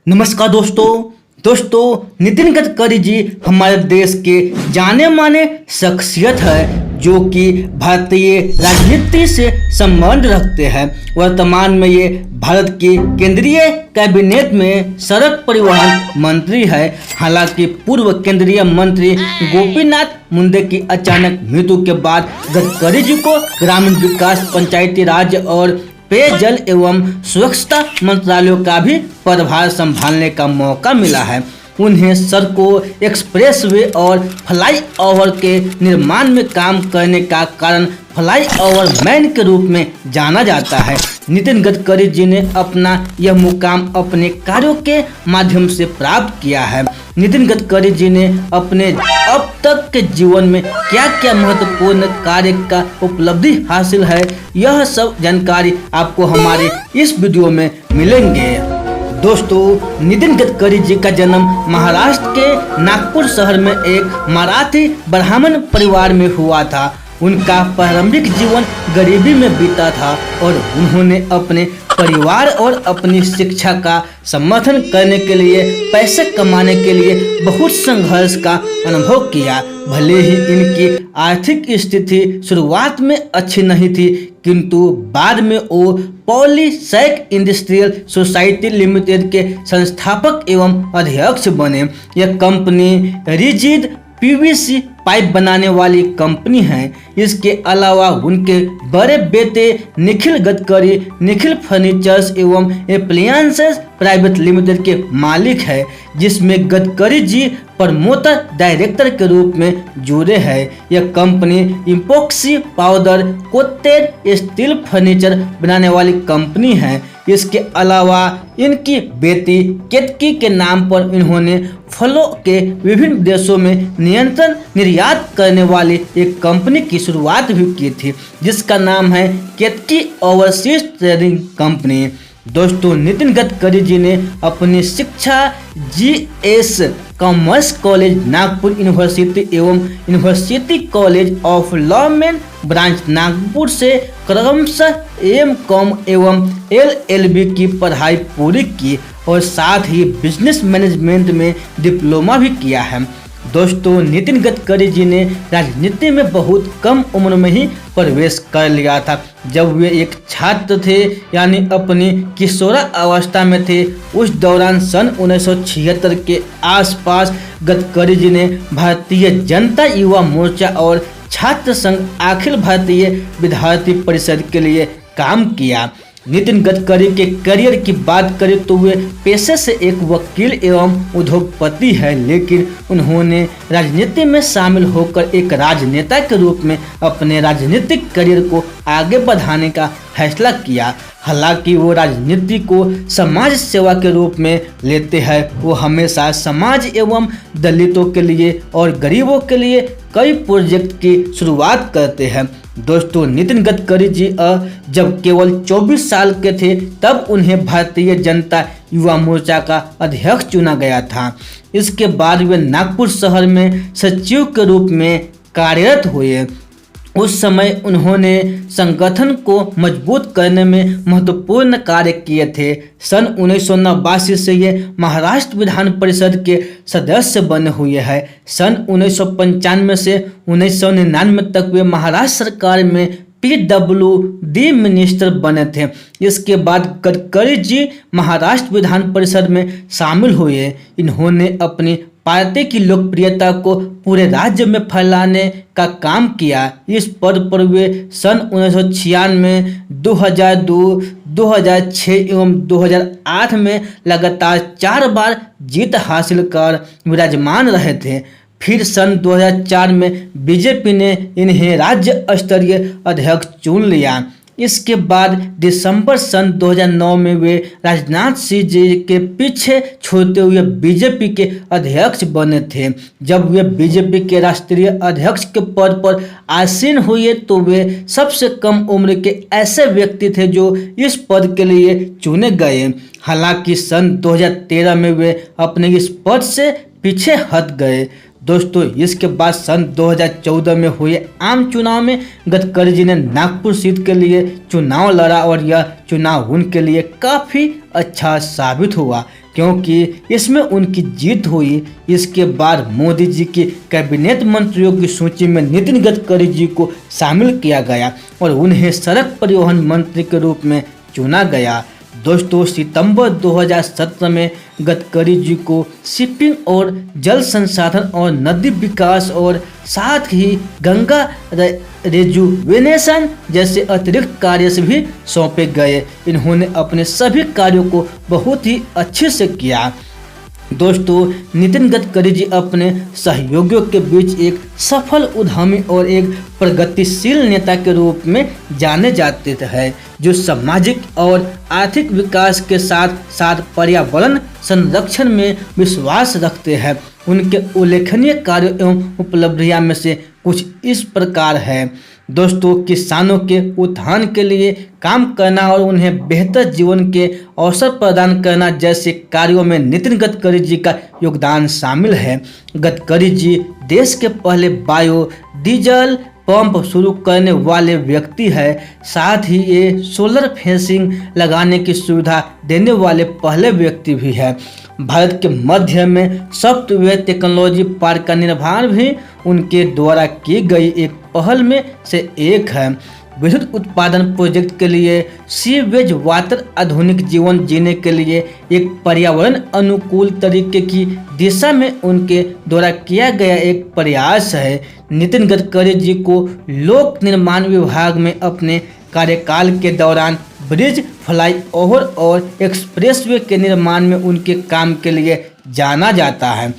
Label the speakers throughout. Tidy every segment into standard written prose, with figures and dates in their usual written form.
Speaker 1: नमस्कार दोस्तों नितिन गडकरी जी हमारे देश के जाने माने शख्सियत है जो कि भारतीय राजनीति से संबंध रखते हैं। वर्तमान में ये भारत की केंद्रीय कैबिनेट में सड़क परिवहन मंत्री है। हालांकि पूर्व केंद्रीय मंत्री गोपीनाथ मुंडे की अचानक मृत्यु के बाद गडकरी जी को ग्रामीण विकास, पंचायती राज और पेयजल एवं स्वच्छता मंत्रालयों का भी पदभार संभालने का मौका मिला है। उन्हें सड़कों, एक्सप्रेसवे और फ्लाईओवर के निर्माण में काम करने का कारण फ्लाईओवर मैन के रूप में जाना जाता है। नितिन गडकरी जी ने अपना यह मुकाम अपने कार्यों के माध्यम से प्राप्त किया है। नितिन गडकरी जी ने अपने अब तक के जीवन में क्या क्या महत्वपूर्ण कार्य का उपलब्धि हासिल है, यह सब जानकारी आपको हमारे इस वीडियो में मिलेंगे। दोस्तों, नितिन गडकरी जी का जन्म महाराष्ट्र के नागपुर शहर में एक मराठी ब्राह्मण परिवार में हुआ था। उनका प्रारंभिक जीवन गरीबी में बीता था और उन्होंने अपने परिवार और अपनी शिक्षा का समर्थन करने के लिए पैसे कमाने के लिए बहुत संघर्ष का अनुभव किया। भले ही इनकी आर्थिक स्थिति शुरुआत में अच्छी नहीं थी, किंतु बाद में वो पॉलीसैक इंडस्ट्रियल सोसाइटी लिमिटेड के संस्थापक एवं अध्यक्ष बने। यह कंपनी रिजिड पीवीसी पाइप बनाने वाली कंपनी है। इसके अलावा उनके बड़े बेटे निखिल गडकरी निखिल फर्नीचर्स एवं एप्लायंसेस प्राइवेट लिमिटेड के मालिक है, जिसमें गडकरी जी प्रमोटर डायरेक्टर के रूप में जुड़े हैं। यह company epoxy powder coated steel furniture बनाने वाली कंपनी है। इसके अलावा इनकी बेटी केतकी के नाम पर इन्होंने फलों के विभिन्न देशों में नियंत्रण निर्यात करने वाली एक कंपनी की शुरुआत भी की थी, जिसका नाम है केतकी ओवरसीज ट्रेडिंग कंपनी। दोस्तों, नितिन गडकरी जी ने अपनी शिक्षा GS commerce college Nagpur university एवं university college of law main branch Nagpur से क्रमशः एम.कॉम एवं एलएलबी की पढ़ाई पूरी की और साथ ही बिजनेस मैनेजमेंट में डिप्लोमा भी किया है। दोस्तों, नितिन गडकरी जी ने राजनीति में बहुत कम उम्र में ही प्रवेश कर लिया था। जब वे एक छात्र थे, यानी अपनी किशोरा अवस्था में थे, उस दौरान सन 1976 के आसपास गडकरी जी ने भारतीय जनता युवा मोर्चा और छात्र संघ अखिल भारतीय विद्यार्थी परिषद के लिए काम किया। नितिन गडकरी के करियर की बात करें तो वे पेशे से एक वकील एवं उद्योगपति है, लेकिन उन्होंने राजनीति में शामिल होकर एक राजनेता के रूप में अपने राजनीतिक करियर को आगे बढ़ाने का फैसला किया। हालांकि वो राजनीति को समाज सेवा के रूप में लेते हैं। वो हमेशा समाज एवं दलितों के लिए और गरीबों के लिए कई प्रोजेक्ट की शुरुआत करते हैं। दोस्तों, नितिन गडकरी जी जब केवल 24 साल के थे, तब उन्हें भारतीय जनता युवा मोर्चा का अध्यक्ष चुना गया था। इसके बाद वे नागपुर शहर में सचिव के रूप में कार्यरत हुए। उस समय उन्होंने संगठन को मजबूत करने में महत्वपूर्ण कार्य किए थे। सन 1989 से ये महाराष्ट्र विधान परिषद के सदस्य बने हुए हैं। सन 1995 से 1999 तक वे महाराष्ट्र सरकार में PWD मिनिस्टर बने थे। इसके बाद गडकरी जी महाराष्ट्र विधान परिषद में शामिल हुए। इन्होंने अपनी पार्टी की लोकप्रियता को पूरे राज्य में फैलाने का काम किया। इस पद पर वे सन 1996, 2002, 2006 एवं 2008 में लगातार 4 बार जीत हासिल कर विराजमान रहे थे। फिर सन 2004 में बीजेपी ने इन्हें राज्य स्तरीय अध्यक्ष चुन लिया। इसके बाद दिसंबर सन 2009 में वे राजनाथ सिंह जी के पीछे छोड़ते हुए बीजेपी के अध्यक्ष बने थे। जब वे बीजेपी के राष्ट्रीय अध्यक्ष के पद पर आसीन हुए तो वे सबसे कम उम्र के ऐसे व्यक्ति थे जो इस पद के लिए चुने गए। हालांकि सन 2013 में वे अपने इस पद से पीछे हट गए। दोस्तों, इसके बाद सन 2014 में हुए आम चुनाव में गडकरी जी ने नागपुर सीट के लिए चुनाव लड़ा और यह चुनाव उनके लिए काफ़ी अच्छा साबित हुआ, क्योंकि इसमें उनकी जीत हुई। इसके बाद मोदी जी के कैबिनेट मंत्रियों की सूची में नितिन गडकरी जी को शामिल किया गया और उन्हें सड़क परिवहन मंत्री के रूप में चुना गया। दोस्तों, सितंबर 2017 में गडकरी जी को शिपिंग और जल संसाधन और नदी विकास और साथ ही गंगा रेजुवेनेशन जैसे अतिरिक्त कार्य से भी सौंपे गए। इन्होंने अपने सभी कार्यों को बहुत ही अच्छे से किया। दोस्तों, नितिन गडकरी जी अपने सहयोगियों के बीच एक सफल उद्यमी और एक प्रगतिशील नेता के रूप में जाने जाते हैं, जो सामाजिक और आर्थिक विकास के साथ साथ पर्यावरण संरक्षण में विश्वास रखते हैं। उनके उल्लेखनीय कार्यों एवं उपलब्धियां में से कुछ इस प्रकार है। दोस्तों, किसानों के उत्थान के लिए काम करना और उन्हें बेहतर जीवन के अवसर प्रदान करना जैसे कार्यों में नितिन गडकरी जी का योगदान शामिल है। गडकरी जी देश के पहले बायो डीजल पंप शुरू करने वाले व्यक्ति है। साथ ही ये सोलर फेंसिंग लगाने की सुविधा देने वाले पहले व्यक्ति भी है। भारत के मध्य में सॉफ्टवेयर टेक्नोलॉजी पार्क का निर्माण भी उनके द्वारा की गई एक पहल में से एक है। विद्युत उत्पादन प्रोजेक्ट के लिए सीवेज वाटर आधुनिक जीवन जीने के लिए एक पर्यावरण अनुकूल तरीके की दिशा में उनके द्वारा किया गया एक प्रयास है। नितिन गडकरी जी को लोक निर्माण विभाग में अपने कार्यकाल के दौरान ब्रिज, फ्लाईओवर और एक्सप्रेसवे के निर्माण में उनके काम के लिए जाना जाता है।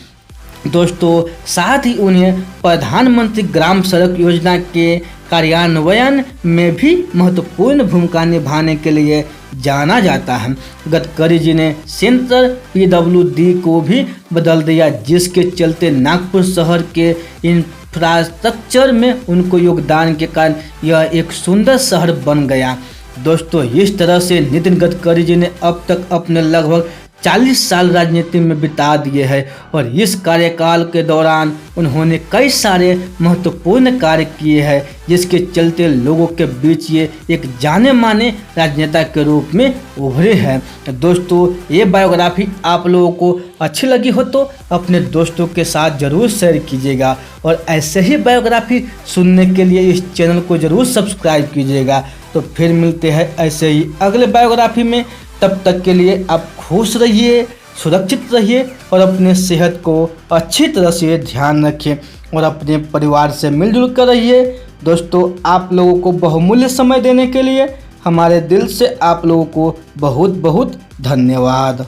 Speaker 1: दोस्तों, साथ ही उन्हें प्रधानमंत्री ग्राम सड़क योजना के कार्यान्वयन में भी महत्वपूर्ण भूमिका निभाने के लिए जाना जाता है। गडकरी जी ने सेंट्रल पीडब्ल्यूडी को भी बदल दिया, जिसके चलते नागपुर शहर के इंफ्रास्ट्रक्चर में उनको योगदान के कारण यह एक सुंदर शहर बन गया। दोस्तों, इस तरह से नितिन गडकरी जी ने अब तक अपने लगभग 40 साल राजनीति में बिता दिए हैं और इस कार्यकाल के दौरान उन्होंने कई सारे महत्वपूर्ण कार्य किए हैं, जिसके चलते लोगों के बीच ये एक जाने माने राजनेता के रूप में उभरे हैं। दोस्तों, ये बायोग्राफी आप लोगों को अच्छी लगी हो तो अपने दोस्तों के साथ ज़रूर शेयर कीजिएगा और ऐसे ही बायोग्राफी सुनने के लिए इस चैनल को ज़रूर सब्सक्राइब कीजिएगा। तो फिर मिलते हैं ऐसे ही अगले बायोग्राफी में। तब तक के लिए आप खुश रहिए, सुरक्षित रहिए और अपने सेहत को अच्छी तरह से ध्यान रखें और अपने परिवार से मिलजुल कर रहिए। दोस्तों, आप लोगों को बहुमूल्य समय देने के लिए हमारे दिल से आप लोगों को बहुत बहुत धन्यवाद।